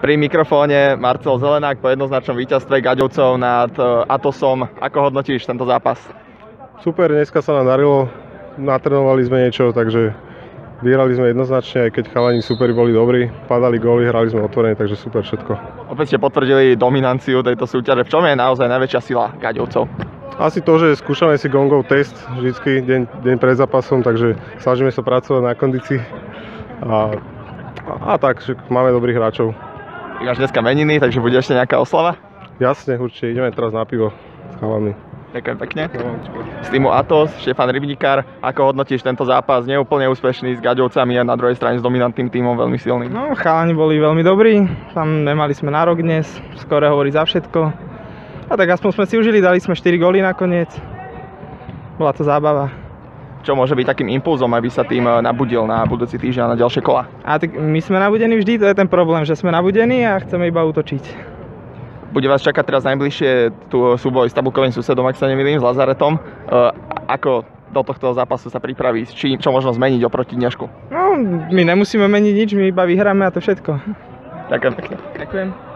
Pri mikrofóne Marcel Zelenák po jednoznačnom víťazstve Gaďovcov nad Atosom. Ako hodnotíš tento zápas? Super, dneska sa nám darilo, natrénovali sme niečo, takže vyhrali sme jednoznačne, aj keď chalani superi boli dobrí, padali góly, hrali sme otvorene, takže super všetko. Opäť ste potvrdili dominanciu tejto súťaže. V čom je naozaj najväčšia sila Gaďovcov? Asi to, že skúšame si gongov test vždycky deň pred zápasom, takže snažíme sa pracovať na kondícii a tak, že máme dobrých hráčov. Ty máš dneska meniny, takže bude ešte nejaká oslava? Jasne, určite, ideme teraz na pivo s chalami. Ďakujem pekne. Z týmu Atos, Štefan Rybníkar, ako hodnotíš tento zápas? Neúplne úspešný s Gaďovcami a na druhej strane s dominantným tímom veľmi silným. No, chalani boli veľmi dobrí, tam nemali sme nárok dnes, skore hovorí za všetko. A tak aspoň sme si užili, dali sme 4 góly nakoniec. Bola to zábava. Čo môže byť takým impulzom, aby sa tým nabudil na budúci týždeň a na ďalšie kola? A tak my sme nabudení vždy, to je ten problém, že sme nabudení a chceme iba útočiť. Bude vás čakať teraz najbližšie tu súboj s tabulkovým susedom, ak sa nemýlim, s Lazaretom. Ako do tohto zápasu sa pripraví? Čo možno zmeniť oproti dnešku? No, my nemusíme meniť nič, my iba vyhráme a to všetko. Ďakujem pekne. Ďakujem.